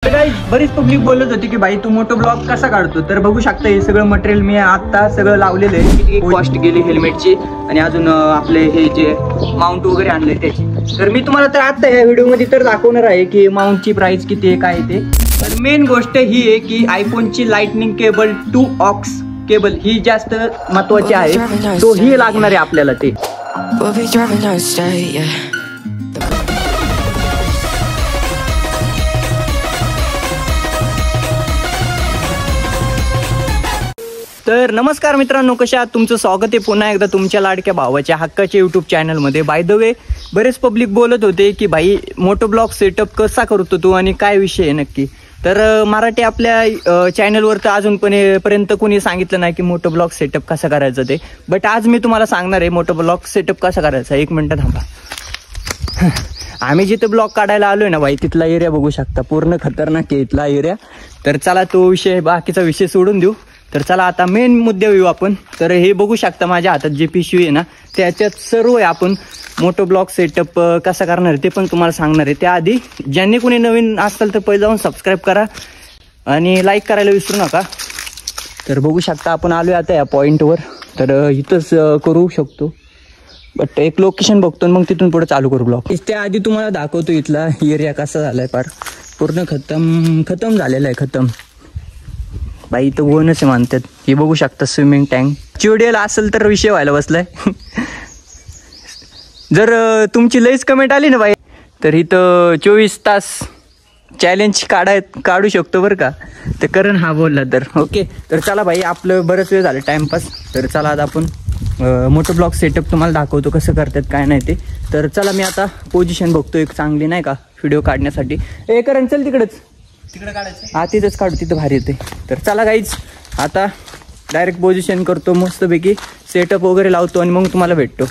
तर काही बरीच पब्लिक बोलत होती की भाई तू मोठो ब्लॉग कसा काढतो. तर बघू शकता हे सगळं मटेरियल मी आता सगळं लावलेलं आहे. किती कॉस्ट गेली हेल्मेटची आणि अजून आपले हे जे माउंट वगैरे आणले त्याची. तर मी तुम्हाला तर आता या व्हिडिओमध्ये तर दाखवणार आहे की माउंटची प्राइस किती आहे काय ते. तर मेन गोष्ट ही आहे की आयफोनची लाइटनिंग केबल 2 ऑक्स केबल ही जास्त महत्वाची आहे. तो ही लागणार आहे आपल्याला ते. तर नमस्कार मित्रांनो, कशा आहात? तुमचं स्वागत आहे पुन्हा एकदा तुमच्या लाडक्या भावाच्या हक्काच्या यूट्यूब चॅनलमध्ये. बाय द वे, बरेच पब्लिक बोलत होते की भाई मोटो ब्लॉग सेटअप कसा करतो तू आणि काय विषय आहे नक्की. तर मराठी आपल्या चॅनलवर तर अजूनपर्यंत कोणी सांगितलं नाही की मोटो ब्लॉग सेटअप कसा करायचं ते. बट आज मी तुम्हाला सांगणार आहे मोटो ब्लॉग सेटअप कसा करायचा. एक मिनटं थांबा. आम्ही जिथे ब्लॉग काढायला आलोय ना भाई, तिथला एरिया बघू शकता, पूर्ण खतरनाक आहे इथला एरिया. तर चला तो विषय, बाकीचा विषय सोडून देऊ. तर चला आता मेन मुद्द्यावर येऊ आपण. तर हे बघू शकता माझ्या हातात जे पिशवी आहे ना, त्याच्यात सर्व आहे. आपण मोटो ब्लॉग सेटअप कसा करणार आहे ते पण तुम्हाला सांगणार आहे. त्याआधी ज्यांनी कोणी नवीन असेल तर पहिले जाऊन सबस्क्राईब करा आणि लाईक करायला विसरू नका. तर बघू शकता आपण आलोय आता या पॉईंटवर. तर इथंच करू शकतो, बट एक लोकेशन बघतो मग तिथून पुढे चालू करू ब्लॉग. त्याआधी तुम्हाला दाखवतो इथला एरिया कसा झालाय. फार पूर्ण खतम झालेला आहे. खतम बाई, इथं गोनच आहे म्हणतात. हे बघू शकता स्विमिंग टँक. चिवडेल असेल तर विषय व्हायला बसलाय. जर तुमची लईच कमेंट आली ना बाई, तर इथं 24 तास चॅलेंज काढू शकतो बरं का. तर करण हा बोलला तर ओके. तर चला भाई, आपलं बरंच वेळ झालं टाइमपास. तर चला आता आपण मोटो ब्लॉग सेटअप तुम्हाला दाखवतो कसं करतात काय नाही ते. तर चला मी आता पोझिशन बघतो एक चांगली नाही का व्हिडिओ काढण्यासाठी. ए करण चल तिकडे काढायचं. हा तिथंच काढू, तिथं भारी येते. तर चला गाईज, आता डायरेक्ट पोझिशन करतो मस्तपैकी, सेटअप वगैरे लावतो आणि मग तुम्हाला भेटतो.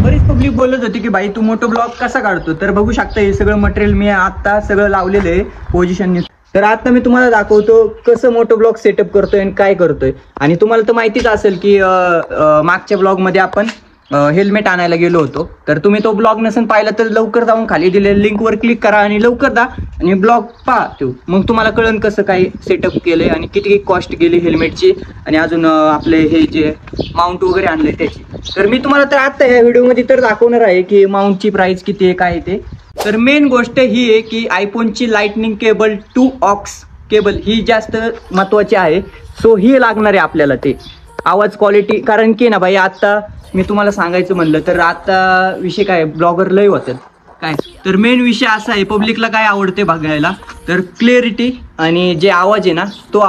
बरीच पब्लिक बोलत होती की भाई तू मोटो ब्लॉग कसा काढतो. तर बघू शकता हे सगळं मटेरियल मी आता सगळं लावलेलं आहे पोझिशन. तर आता मी तुम्हाला दाखवतो कसं मोटो ब्लॉग सेटअप करतोय आणि काय करतोय. आणि तुम्हाला तर माहितीच असेल की मागच्या ब्लॉगमध्ये आपण हेल्मेट आणायला गेलो होतो. तर तुम्ही तो ब्लॉग नसेल पाहिला तर लवकर जाऊन खाली दिलेल्या लिंकवर क्लिक करा आणि लवकर जा आणि ब्लॉग पहा तो. मग तुम्हाला कळेल कसं काय सेटअप केलंय आणि किती कॉस्ट गेली हेल्मेटची आणि अजून आपले हे जे माउंट वगैरे आणले त्याची. तर मी तुम्हाला तर आता या व्हिडिओमध्ये तर दाखवणार आहे की माउंटची प्राइस किती आहे काय ते. तर मेन गोष्ट ही आहे की आयफोनची लाइटनिंग केबल 2 ऑक्स केबल ही जास्त महत्वाची आहे. सो ही लागणार आहे आपल्याला ते. आवाज क्वालिटी, कारण की ना भाई आता मी तुम्हाला सांगायचं म्हणलं तर आता विषय काय, ब्लॉगर लय होतात काय. तर मेन विषय असा आहे, पब्लिकला काय आवडते बघायला, तर क्लिअरिटी आणि जे आवाज आहे ना तो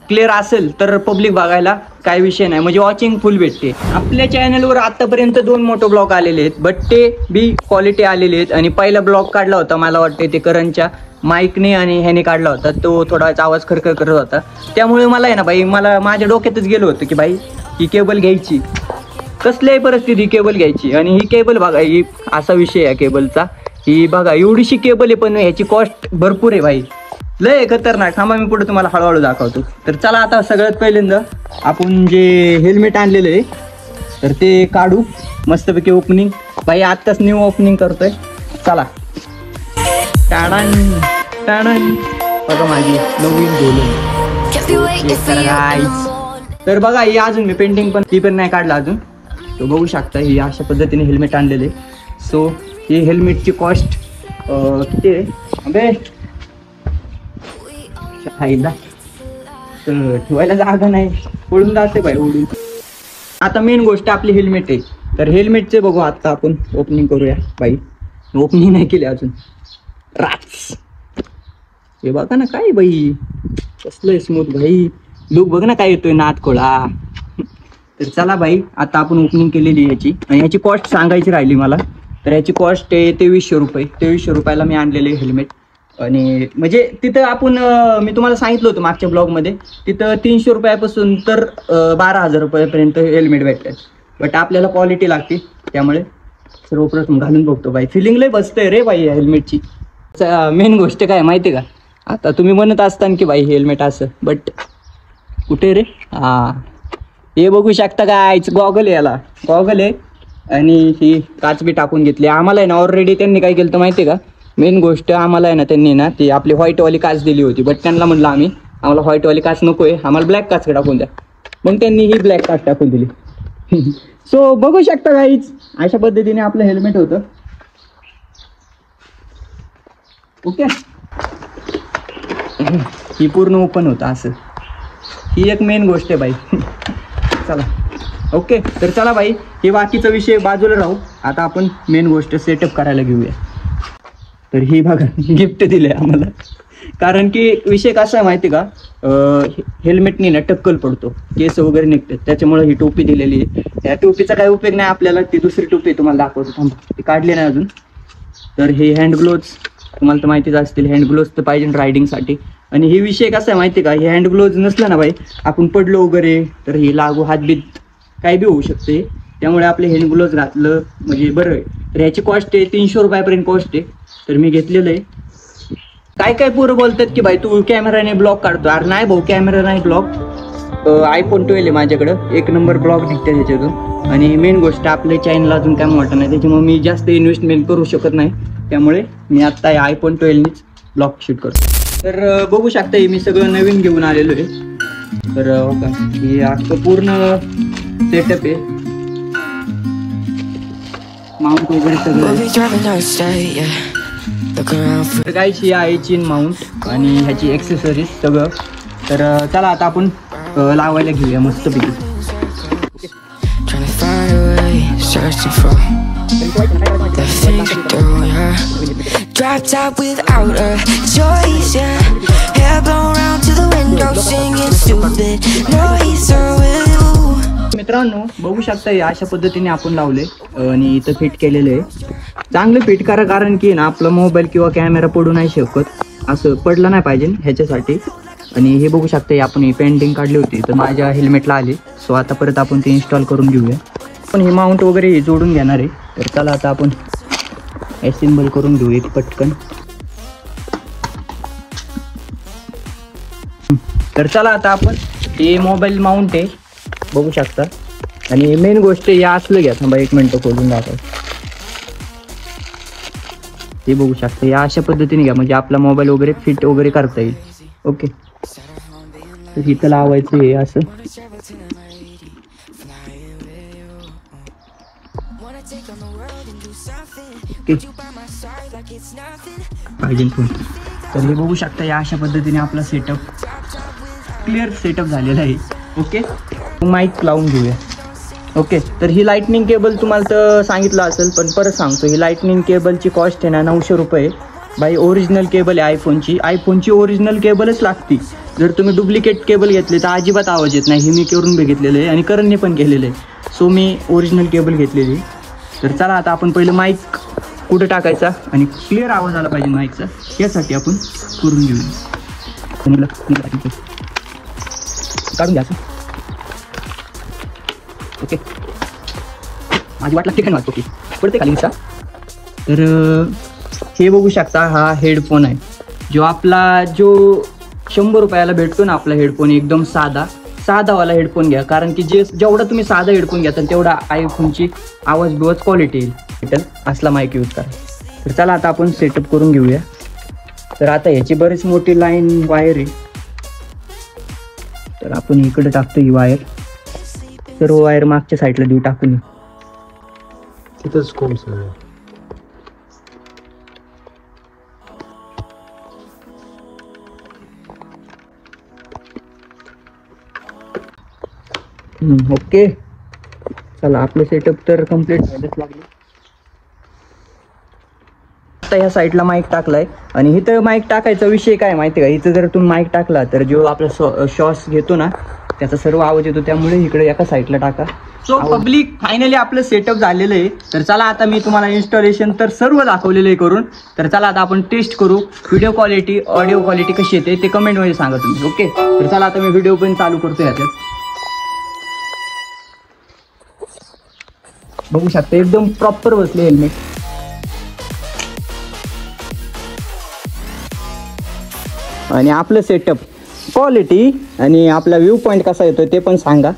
क्लिअर असेल तर पब्लिक बघायला काय विषय नाही, म्हणजे वॉचिंग फुल भेटते. आपल्या चॅनलवर आतापर्यंत 2 मोठो ब्लॉग आलेले आहेत, बट ते बी क्वालिटी आलेले आहेत. आणि पहिला ब्लॉग काढला होता मला वाटते ते करणच्या माईकने आणि ह्याने काढला होता, तो थोडा आवाज खरखर करत होता. त्यामुळे मला आहे ना भाई, मला माझ्या डोक्यातच गेलो होतं की भाई ही केबल घ्यायची, कसल्याही परिस्थिती केबल घ्यायची. आणि ही केबल बघा, ही असा विषय आहे केबलचा. ही बघा एवढीशी केबल आहे पण ह्याची कॉस्ट भरपूर आहे भाई, लय खतरनाक. थांबा मी पुढे तुम्हाला हळूहळू दाखवतो. तर चला आता सगळ्यात पहिल्यांदा आपण जे हेल्मेट आणलेलं आहे तर ते काढू मस्तपैकी. ओपनिंग भाई आत्ताच न्यू ओपनिंग करतोय. चला टाणन टाणन, बघा माझी नवीन बोलून. तर बघा ही अजून मी पेंटिंग पण ती पण नाही काढला अजून. तो बघू शकता ही अशा पद्धतीने हेल्मेट आणलेले. सो ही हेल्मेटची कॉस्ट किती आहे अबे फायदा, तर ठेवायला जागा नाही, उडून जाते बाई उडून. आता मेन गोष्ट आपली हेल्मेट आहे. तर हेल्मेटचे बघू आता आपण ओपनिंग करूया. बाई ओपनिंग नाही केली अजून. राच हे बघा ना काय बाई, कसलं स्मूथ भाई लुक बघ ना काय येतोय नाद खोळा. तर चला भाई आता आपण ओपनिंग केलेली याची. आणि याची कॉस्ट सांगायची राहिली मला. तर याची कॉस्ट आहे 2300 रुपये. 2300 रुपयाला मी आणलेले हेल्मेट. आणि म्हणजे तिथं आपण मी तुम्हाला सांगितलं होतं मागच्या ब्लॉगमध्ये, तिथं 300 रुपयापासून तर 12,000 रुपयापर्यंत हेल्मेट भेटतात. बट आपल्याला क्वालिटी लागते, त्यामुळे सर्वप्रथम घालून बघतो बाई. फिलिंग लय बसतंय रे बाई या हेल्मेटची. मेन गोष्ट काय माहिती का, आता तुम्ही म्हणत असताना की बाई हेल्मेट असं, बट कुठे रे, हां हे बघू शकता काय, गॉगल आहे, याला गॉगल आहे. आणि ही काच बी टाकून घेतली आम्हाला आहे ना. ऑलरेडी त्यांनी काय केलं तर माहिती आहे का, मेन गोष्ट आम्हाला आहे ना, त्यांनी ना ती आपली व्हाईटवाली काच दिली होती, बट त्यांना म्हटलं आम्हाला व्हाईटवाली काच नको आहे, आम्हाला ब्लॅक काच टाकून द्या. मग त्यांनी ही ब्लॅक काच टाकून दिली. सो बघू शकता गाईज, अशा पद्धतीने आपलं हेल्मेट होतं. ओके, ही पूर्ण ओपन होतं असं. ही एक मेन गोष्ट आहे बाई. चला ओके, तर चला बाई, हे बाकीचा विषय बाजूला राहू. आता आपण मेन गोष्ट सेटअप करायला घेऊया. तर ही बघा गिफ्ट दिले आम्हाला. कारण की विषय कसा आहे माहिती का, हेल्मेटनी ना टक्कल पडतो, केस वगैरे निघतात, त्याच्यामुळे ही टोपी दिलेली आहे. या टोपीचा काही उपयोग नाही आपल्याला. ती दुसरी टोपी तुम्हाला दाखवतो, थांबा, ती काढली नाही अजून. तर हे हँड ग्लोव्ज तुम्हाला तर माहितीच असतील, हँड ग्लोव्ज तर पाहिजे रायडिंगसाठी. आणि हे विषय कसा आहे माहिती का, हे हँड ग्लोव्ज नसला ना बाई, आपण पडलो वगैरे तर हे लागू हातबीत काही बी होऊ शकते. त्यामुळे आपले हँड ग्लोव्ज घातलं म्हणजे बरं आहे. तर ह्याची कॉस्ट आहे 300 रुपयापर्यंत कॉस्ट आहे. तर मी घेतलेलं आहे. काय पोरं बोलतात की भाई तू कॅमेराने ब्लॉग काढतो. अरे नाही भाऊ, कॅमेरा नाही ब्लॉग, iPhone 12 आहे माझ्याकडं, 1 नंबर ब्लॉग निघते त्याच्यातून. आणि मेन गोष्ट आपल्या चॅनलला अजून काय मोठं नाही, त्याच्यामुळे मी जास्त इन्व्हेस्टमेंट करू शकत नाही. त्यामुळे मी आत्ता iPhone 12नीच ब्लॉग शूट करतो. तर बघू शकता मी सगळं नवीन घेऊन आलेलो आहे. तर हे अख्खं पूर्ण सेटअप आहे, माउंट वगैरे सगळं. तर काहीच ही आहे चीन माउंट आणि ह्याची ॲक्सेसरीज सगळं. तर चला आता आपण लावायला घेऊया मस्तपैकी. मित्रांनो बघू शकता अशा पद्धतीने आपण लावले आणि इथं फिट केलेलं आहे. चांगलं फिट करा, कारण की ना आपला मोबाईल किंवा कॅमेरा पडू नाही शकत, असं पडलं नाही पाहिजे ह्याच्यासाठी. आणि हे बघू शकता आपण ही पेंटिंग काढली होती तर माझ्या हेल्मेटला आली. सो आता परत आपण ते इन्स्टॉल करून घेऊया. पण हे माउंट वगैरे जोडून घेणार आहे. तर चला आता आपण असेंबल करून घेऊया पटकन. तर चला आता आपण हे मोबाईल माउंट आहे बघू शकता. आणि मेन गोष्ट या असलं घ्या, थांबा 1 मिनिट खोलून दाखव. हे बघू शकता या अशा पद्धतीने घ्या, म्हणजे आपला मोबाईल वगैरे फिट वगैरे करता येईल. ओके, तर इथं लावायचं हे असं. पाहिजे फोन. तर हे बघू शकता या अशा पद्धतीने आपला सेटअप क्लिअर सेटअप झालेला आहे. ओके, माईक लावून घेऊया. ओके, तर ही लाईटनिंग केबल तुम्हाला तर सांगितलं असेल, पण परत सांगतो, ही लाईटनिंग केबलची कॉस्ट आहे ना 900 रुपये. बाई ओरिजिनल केबल आहे आयफोनची ओरिजिनल केबलच लागते. जर तुम्ही डुप्लिकेट केबल घेतले तर अजिबात आवाज येत नाही. हे मी करून बघितलेलं आहे आणि करणने पण केलेलं आहे. सो मी ओरिजिनल केबल घेतलेली. तर चला आता आपण पहिलं माईक कुठं टाकायचा आणि क्लिअर आवाज आला पाहिजे माईकचा, यासाठी आपण करून घेऊया. काढून घ्या. ओके, माझी वाट लागते काय वाटतो की पडते खाली दिसा. तर हे बघू शकता हा हेडफोन आहे, जो आपला 100 रुपयाला भेटतो ना आपला हेडफोन. एकदम साधावाला हेडफोन घ्या, कारण की जेवढा तुम्ही साधा हेडफोन घ्या तेवढा आयफोनची आवाज क्वालिटी येईल. असला माईक यूज करा. तर चला आता आपण सेटअप करून घेऊया. तर आता ह्याची बरीच मोठी लाईन वायर आहे. तर आपण इकडे टाकतो ही वायर. सर्व वायर मागच्या साईडला देऊ टाकून. तिथंच कोण सर ओके, चला आपलं सेटअप तर कम्प्लीट व्हायलाच लागले. आता ह्या साईडला माईक टाकलाय आणि इथं माईक टाकायचा विषय काय माहिती का, इथं जर तुम्ही माईक टाकला तर जो आपला श्वास घेतो ना त्याचा सर्व आवाज येतो. त्यामुळे इकडे एका साईडला टाका. सो पब्लिक फायनली आपलं सेटअप झालेलं आहे. तर चला आता मी तुम्हाला इन्स्टॉलेशन तर सर्व दाखवलेलं आहे करून. तर चला आता आपण टेस्ट करू. व्हिडिओ क्वालिटी ऑडिओ क्वालिटी कशी येते ते कमेंटमध्ये सांगा तुम्ही. ओके, तर चला आता मी व्हिडिओ पण चालू करतो. याच्यात बघू शकता एकदम प्रॉपर बसले हेल्मेट. आणि आपलं सेटअप क्वालिटी आणि आपला व्ह्यू पॉईंट कसा येतो ते पण सांगा.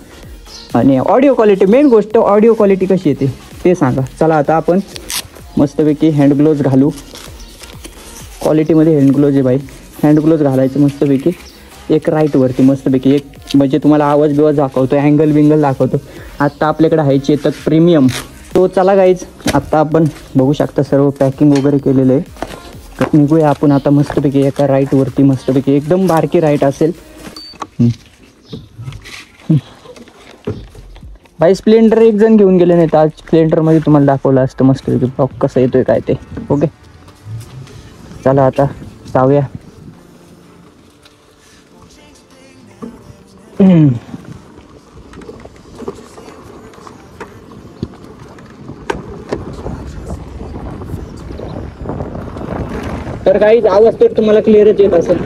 आणि ऑडिओ क्वालिटी, मेन गोष्ट ऑडिओ क्वालिटी कशी येते ते सांगा. चला आता आपण मस्तपैकी हँड ग्लोव्ज घालू. क्वालिटीमध्ये हँड ग्लोव्ज आहे भाई. हँड ग्लोव्ज घालायचं मस्तपैकी. एक राईटवरती मस्तपैकी एक म्हणजे तुम्हाला आवाज बिवाज दाखवतो, अँगल बिंगल दाखवतो. आत्ता आपल्याकडे आहे चेतक प्रीमियम. तो चला गाईज, आत्ता आपण बघू शकता सर्व पॅकिंग वगैरे केलेलं आहे. तर निघूया आपण आता मस्तपैकी एका राईटवरती. मस्तपैकी एकदम बारकी राईट असेल भाई. स्प्लेंडर एक जण घेऊन गेले नाही तर आज स्प्लेंडरमध्ये तुम्हाला दाखवलं असतं मस्तपैकी ब्लॉक कसं येतोय काय ते. ओके चला आता जाऊया. तर काही आवाज तर तुम्हाला क्लिअरच येत असेल.